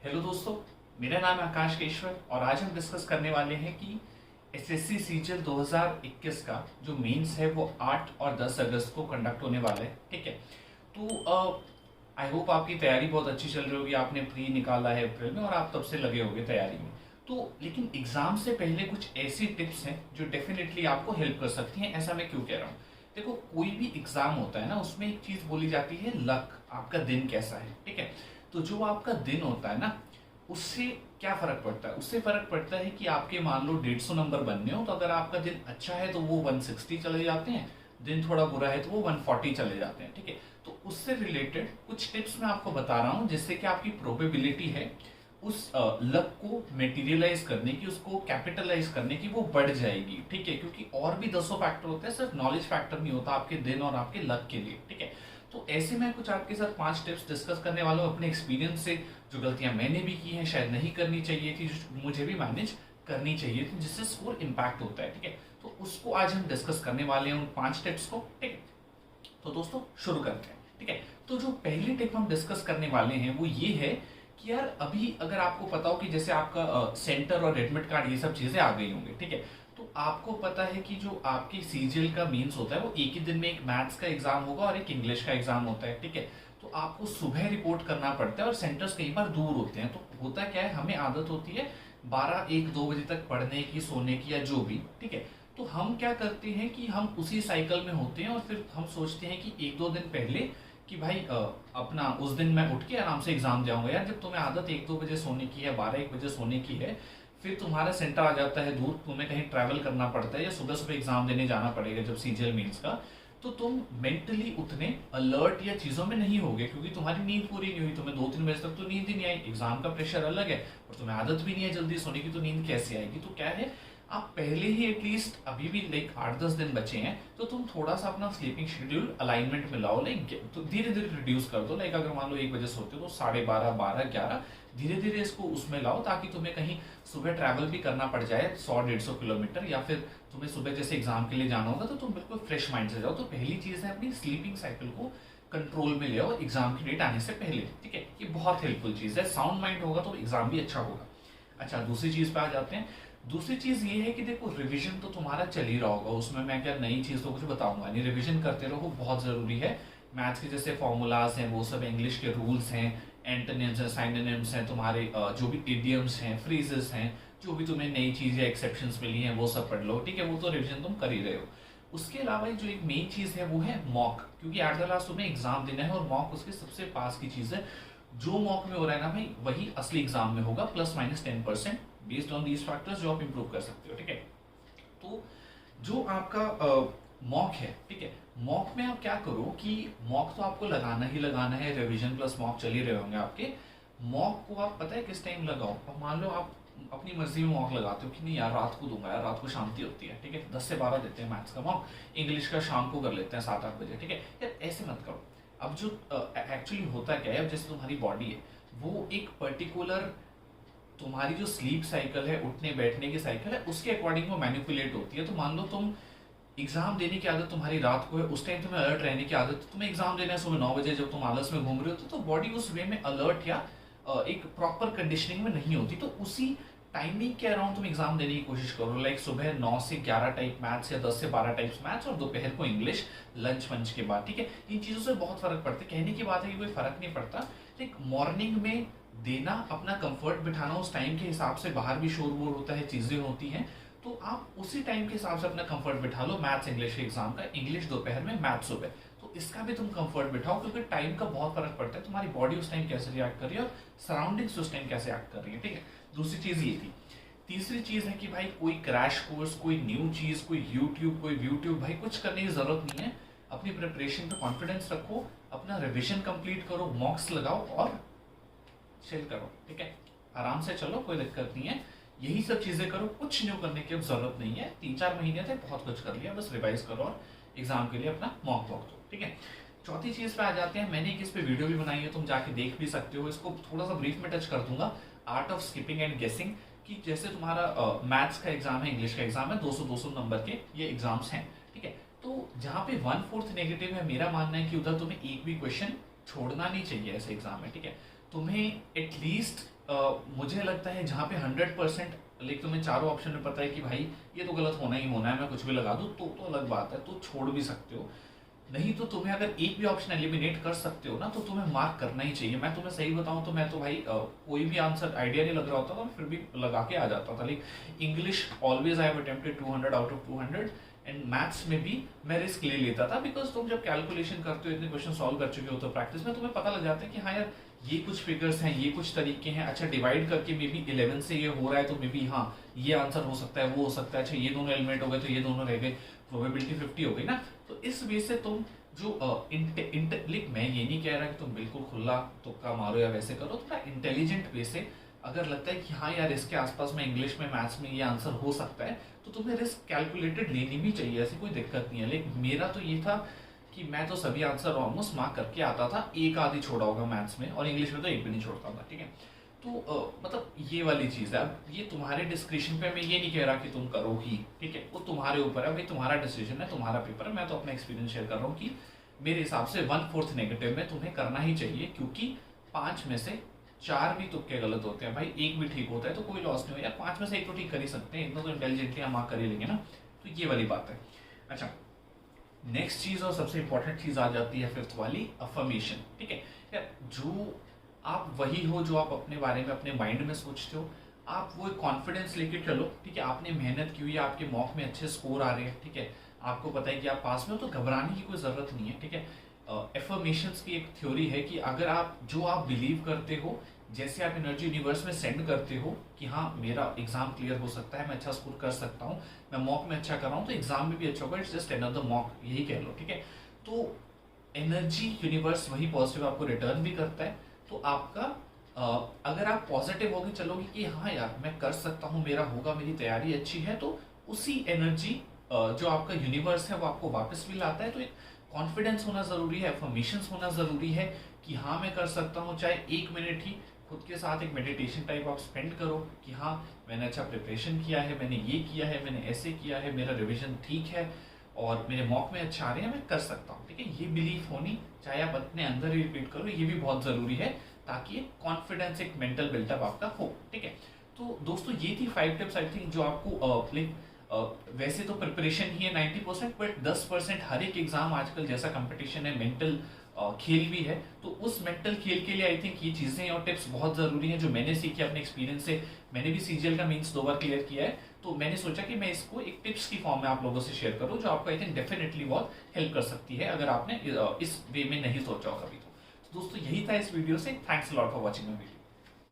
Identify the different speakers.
Speaker 1: Hello दोस्तों, मेरा नाम है आकाश केशवर और आज हम डिस्कस करने वाले हैं कि एसएससी सीजीएल 2021 का जो मेंस है वो 8 और 10 अगस्त को कंडक्ट होने वाला है। ठीक है, तो आई होप आपकी तैयारी बहुत अच्छी चल रही होगी। आपने प्री निकाला है अप्रैल में और आप तब से लगे होंगे तैयारी में। तो लेकिन एग्जाम से पहले कुछ ऐसी टिप्स हैं जो डेफिनेटली आपको हेल्प कर सकती हैं। ऐसा मैं क्यों कह रहा हूँ, देखो कोई भी एग्जाम होता है ना, उसमें एक चीज बोली जाती है लक, आपका दिन कैसा है। ठीक है, तो जो आपका दिन होता है ना, उससे क्या फर्क पड़ता है? उससे फर्क पड़ता है कि आपके मान लो 150 नंबर बनने हो, तो अगर आपका दिन अच्छा है तो वो 160 चले जाते हैं, दिन थोड़ा बुरा है तो वो 140 चले जाते हैं। ठीक है, तो उससे रिलेटेड कुछ टिप्स मैं आपको बता रहा हूं, जिससे कि आपकी प्रोबेबिलिटी है उस लक को मेटीरियलाइज करने की, उसको कैपिटलाइज करने की, वो बढ़ जाएगी। ठीक है, क्योंकि और भी दसों फैक्टर होते हैं, सिर्फ नॉलेज फैक्टर नहीं होता आपके दिन और आपके लक के लिए। ठीक है, तो ऐसे मैं कुछ आपके साथ 5 टिप्स डिस्कस करने वाला हूँ अपने एक्सपीरियंस से, जो गलतियां मैंने भी की हैं, शायद नहीं करनी चाहिए थी, जो मुझे भी मैनेज करनी चाहिए थी, जिससे स्कोर इम्पैक्ट होता है। ठीक है, तो उसको आज हम डिस्कस करने वाले हैं, उन 5 टिप्स को। ठीक है, तो दोस्तों शुरू करते हैं। ठीक है, तो जो पहली टिप हम डिस्कस करने वाले हैं वो ये है कि यार अभी अगर आपको पता हो कि जैसे आपका सेंटर और एडमिट कार्ड ये सब चीजें आ गई होंगी। ठीक है, तो आपको पता है कि जो आपके सीजीएल का मीन्स होता है वो एक ही दिन में एक मैथ्स का एग्जाम होगा और एक इंग्लिश का एग्जाम होता है। ठीक है, तो आपको सुबह रिपोर्ट करना पड़ता है और सेंटर्स कई बार दूर होते हैं। तो होता क्या है, हमें आदत होती है 12 1 2 बजे तक पढ़ने की, सोने की, या जो भी। ठीक है, तो हम क्या करते हैं कि हम उसी साइकिल में होते हैं और फिर हम सोचते हैं कि 1 2 दिन पहले कि भाई अपना उस दिन मैं उठ के आराम से एग्जाम जाऊंगा। यार जब तुम्हें आदत 1 2 बजे सोने की है, 12 1 बजे सोने की है, फिर तुम्हारा सेंटर आ जाता है दूर, तुम्हें कहीं ट्रैवल करना पड़ता है या सुबह सुबह एग्जाम देने जाना पड़ेगा जब सीजीएल मीन्स का, तो तुम मेंटली उतने अलर्ट या चीजों में नहीं होगे, क्योंकि तुम्हारी नींद पूरी नहीं हुई। तुम्हें 2 3 बजे तक तो नींद ही नहीं आई, एग्जाम का प्रेशर अलग है और तुम्हें आदत भी नहीं है जल्दी सोने की, तो नींद कैसे आएगी? तो क्या है, आप पहले ही एटलीस्ट, अभी भी लाइक 8 10 दिन बचे हैं, तो तुम थोड़ा सा अपना स्लीपिंग शेड्यूल अलाइनमेंट में लाओ। लाइक तो धीरे धीरे रिड्यूस कर दो। लाइक अगर मान लो 1 बजे सोते हो तो 12:30 12 11 धीरे धीरे इसको उसमें लाओ, ताकि तुम्हें कहीं सुबह ट्रैवल भी करना पड़ जाए 100 150 किलोमीटर, या फिर तुम्हें सुबह जैसे एग्जाम के लिए जाना होगा तो तुम बिल्कुल फ्रेश माइंड से जाओ। तो पहली चीज है अपनी स्लीपिंग साइकिल को कंट्रोल में ले आओ एग्जाम की डेट आने से पहले। ठीक है, ये बहुत हेल्पफुल चीज है। साउंड माइंड होगा तो एग्जाम भी अच्छा होगा। अच्छा, दूसरी चीज पे आ जाते हैं। दूसरी चीज ये है कि देखो रिवीजन तो तुम्हारा चल ही रहा होगा, उसमें मैं क्या नई चीज तो कुछ बताऊंगा नहीं। रिवीजन करते रहो, बहुत जरूरी है। मैथ्स के जैसे फॉर्मूलाज हैं वो सब, इंग्लिश के रूल्स हैं, एंटोनिम्स हैं, साइनोनिम्स हैं, तुम्हारे जो भी इडियम्स हैं, फ्रेजेस हैं, जो भी तुम्हें नई चीज या एक्सेप्शंस मिली हैं वो सब पढ़ लो। ठीक है, वो तो रिवीजन तुम कर ही रहे हो। उसके अलावा जो एक मेन चीज है वो है मॉक, क्योंकि एट द लास्ट तुम्हें एग्जाम देना है और मॉक उसके सबसे पास की चीज है। जो मॉक में हो रहा है ना भाई, वही असली एग्जाम में होगा, ±10% बेस्ड ऑन दीज फैक्टर्स, जो आप इंप्रूव कर सकते हो। ठीक है, तो जो आपका मॉक है, ठीक है, मॉक में आप क्या करो कि मॉक तो आपको लगाना ही लगाना है, रिवीजन प्लस मॉक चल ही रहे होंगे आपके। मॉक को आप पता है किस टाइम लगाओ। अब मान लो आप अपनी मर्जी में मॉक लगाते हो कि नहीं यार रात को दूंगा, यार रात को शांति होती है। ठीक है, 10 से 12 देते हैं मैथ्स का मॉक, इंग्लिश का शाम को कर लेते हैं 7 8 बजे। ठीक है, यार ऐसे मत करो। अब जो एक्चुअली होता क्या है, अब जैसे तुम्हारी बॉडी है वो एक पर्टिकुलर, तुम्हारी जो स्लीप साइकिल है, उठने बैठने की साइकिल है, उसके अकॉर्डिंग वो मैनिपुलेट होती है। तो मान लो तुम एग्जाम देने की आदत तुम्हारी रात को है, उस टाइम तुम्हें अलर्ट रहने की आदत, तुम्हें एग्जाम देना है सुबह 9 बजे, जब तुम आलस में घूम रहे हो, तो बॉडी उस वे में अलर्ट या एक प्रॉपर कंडीशनिंग में नहीं होती। तो उसी टाइमिंग के अराउंड तुम एग्जाम देने की कोशिश करो। लाइक सुबह 9 से 11 टाइप मैथ्स या 10 से 12 टाइप्स मैथ्स, और दोपहर को इंग्लिश लंच वंच के बाद। ठीक है, इन चीजों से बहुत फर्क पड़ता है। कहने की बात है कि कोई फर्क नहीं पड़ता, लेकिन मॉर्निंग में देना, अपना कंफर्ट बिठाना, उस टाइम के हिसाब से बाहर भी शोर वोर होता है, चीजें होती हैं, तो आप उसी टाइम के हिसाब से अपना कंफर्ट बिठा लो। मैथ्स इंग्लिश के एग्जाम का, इंग्लिश दोपहर में, मैथ्स सुबह, तो इसका भी तुम कंफर्ट बिठाओ, क्योंकि टाइम का बहुत फर्क पड़ता है। तुम्हारी बॉडी उस टाइम कैसे रिएक्ट कर रही है और सराउंडिंग्स उस टाइम कैसे एक्ट कर रही है। ठीक है, दूसरी चीज ये थी। तीसरी चीज है कि भाई कोई क्रैश कोर्स, कोई न्यू चीज, कोई यूट्यूब, कोई यूट्यूब, भाई कुछ करने की जरूरत नहीं है। अपनी प्रिपरेशन पे कॉन्फिडेंस रखो, अपना रिविजन कंप्लीट करो, मॉक्स लगाओ और चिल करो। ठीक है, आराम से चलो, कोई दिक्कत नहीं है। यही सब चीजें करो, कुछ न्यू करने की अब जरूरत नहीं है। 3 4 महीने थे, बहुत कुछ कर लिया, बस रिवाइज करो और एग्जाम के लिए अपना मॉक वॉक दो। ठीक है, चौथी चीज पे आ जाते हैं। मैंने एक इस पे वीडियो भी बनाई है, तुम जाके देख भी सकते हो। इसको थोड़ा सा ब्रीफ में टच कर दूंगा। आर्ट ऑफ स्किपिंग एंड गेसिंग, कि जैसे तुम्हारा मैथ्स का एग्जाम है, इंग्लिश का एग्जाम है, 200 200 नंबर के ये एग्जाम्स हैं। ठीक है, तो जहाँ पे 1/4 नेगेटिव है, मेरा मानना है कि उधर तुम्हें एक भी क्वेश्चन छोड़ना नहीं चाहिए ऐसे एग्जाम में। ठीक है, तुम्हें एटलीस्ट मुझे लगता है जहाँ पे 100% लेकिन तुम्हें चारों ऑप्शन में पता है कि भाई ये तो गलत होना ही होना है, मैं कुछ भी लगा दूँ तो अलग बात है, तो छोड़ भी सकते हो। नहीं तो तुम्हें अगर एक भी ऑप्शन एलिमिनेट कर सकते हो ना, तो तुम्हें मार्क करना ही चाहिए। मैं तुम्हें सही बताऊं तो मैं तो भाई कोई भी आंसर आइडिया नहीं लग रहा होता था, फिर भी लगा के आ जाता था। Like English always I have attempted 200 out of 200, and maths में भी मैं रिस्क ले लेता था, बिकॉज तुम जब कैलकुलेशन करते हो, इतने क्वेश्चन सॉल्व कर चुके हो तो प्रैक्टिस में तुम्हें पता लग जाता है कि हाँ यार ये कुछ फिगर्स हैं, ये कुछ तरीके हैं, अच्छा डिवाइड करके मे बी 11 से ये हो रहा है तो मे बी हाँ ये आंसर हो सकता है, वो हो सकता है, अच्छा ये दोनों एलिमेंट हो गए तो ये दोनों रह गए, प्रोबेबिलिटी 50 हो गई ना। तो इस वे से तुम जो मैं ये नहीं कह रहा कि तुम बिल्कुल खुला तुक्का मारो या वैसे करो, थोड़ा इंटेलिजेंट वे से अगर लगता है कि हाँ यार इसके आसपास में इंग्लिश में मैथ्स में ये आंसर हो सकता है, तो तुम्हें रिस्क कैलकुलेटेड लेनी भी चाहिए, ऐसी कोई दिक्कत नहीं है। लेकिन मेरा तो ये था कि मैं तो सभी आंसर ऑलमोस्ट मार्क करके आता था, एक आधी छोड़ा होगा मैथ्स में, और इंग्लिश में तो एक भी नहीं छोड़ता था, ठीक है। तो मतलब ये वाली चीज़ है। अब ये तुम्हारे डिस्क्रिप्शन पे, मैं ये नहीं कह रहा कि तुम करो ही, ठीक है, वो तुम्हारे ऊपर है भाई, तुम्हारा डिसीजन है, तुम्हारा पेपर है। मैं तो अपना एक्सपीरियंस शेयर कर रहा हूँ कि मेरे हिसाब से 1/4 नेगेटिव में तुम्हें करना ही चाहिए, क्योंकि 5 में से 4 भी तुक्के गलत होते हैं भाई, एक भी ठीक होता है तो कोई लॉस नहीं हो यार, 5 में से एक तो ठीक कर ही सकते हैं, इतना तो इंटेलिजेंटली हम मार्क कर ही लेंगे ना। तो ये वाली बात है। अच्छा, नेक्स्ट चीज और सबसे इंपॉर्टेंट चीज आ जाती है फिफ्थ वाली, अफर्मेशन, ठीक है। यार जो आप वही हो जो आप अपने बारे में अपने माइंड में सोचते हो, आप वो कॉन्फिडेंस लेके चलो, ठीक है। आपने मेहनत की हुई है, आपके मॉक में अच्छे स्कोर आ रहे हैं, ठीक है, आपको पता है कि आप पास में हो, तो घबराने की कोई जरूरत नहीं है, ठीक है। एफर्मेशंस की एक थ्योरी है कि अगर आप जो आप बिलीव करते हो, जैसे आप एनर्जी यूनिवर्स में सेंड करते हो कि हाँ मेरा एग्जाम क्लियर हो सकता है, मैं अच्छा स्कोर कर सकता हूँ, मैं मॉक में अच्छा कर रहा हूँ तो एग्जाम में भी अच्छा होगा, इट्स जस्ट अनदर मॉक, यही कह लो, ठीक है। तो एनर्जी यूनिवर्स वही पॉजिटिव आपको रिटर्न भी करता है। तो आपका अगर आप पॉजिटिव होके चलोगे कि हाँ यार मैं कर सकता हूँ, मेरा होगा, मेरी तैयारी अच्छी है, तो उसी एनर्जी जो आपका यूनिवर्स है वो आपको वापस भी लाता है। तो एक कॉन्फिडेंस होना जरूरी है, अफर्मेशंस होना जरूरी है कि हाँ मैं कर सकता हूँ। चाहे 1 मिनट ही खुद के साथ एक मेडिटेशन टाइप आप स्पेंड करो कि हाँ मैंने अच्छा प्रिपरेशन किया है, मैंने ये किया है, मैंने ऐसे किया है, मेरा रिविजन ठीक है और मेरे मॉक में अच्छा आ रहे हैं, मैं कर सकता हूँ, ठीक है। ये बिलीफ होनी, चाहे आप अपने अंदर ही रिपीट करो, ये भी बहुत जरूरी है, ताकि एक कॉन्फिडेंस, एक मेंटल बिल्टअप आपका हो, ठीक है। तो दोस्तों ये थी 5 टिप्स आई थिंक, जो आपको वैसे तो प्रिपरेशन ही है 90%, बट 10% हर एक एग्जाम आजकल जैसा कंपटीशन है, मेंटल खेल भी है, तो उस मेंटल खेल के लिए आई थिंक ये चीजें और टिप्स बहुत जरूरी हैं, जो मैंने सीखी अपने एक्सपीरियंस से। मैंने भी सीजीएल का मेंस 2 बार क्लियर किया है, तो मैंने सोचा कि मैं इसको एक टिप्स की फॉर्म में आप लोगों से शेयर करूं, जो आपको आई थिंक डेफिनेटली बहुत हेल्प कर सकती है, अगर आपने इस वे में नहीं सोचा हो कभी। तो दोस्तों यही था इस वीडियो से। Thanks a lot for watching my video.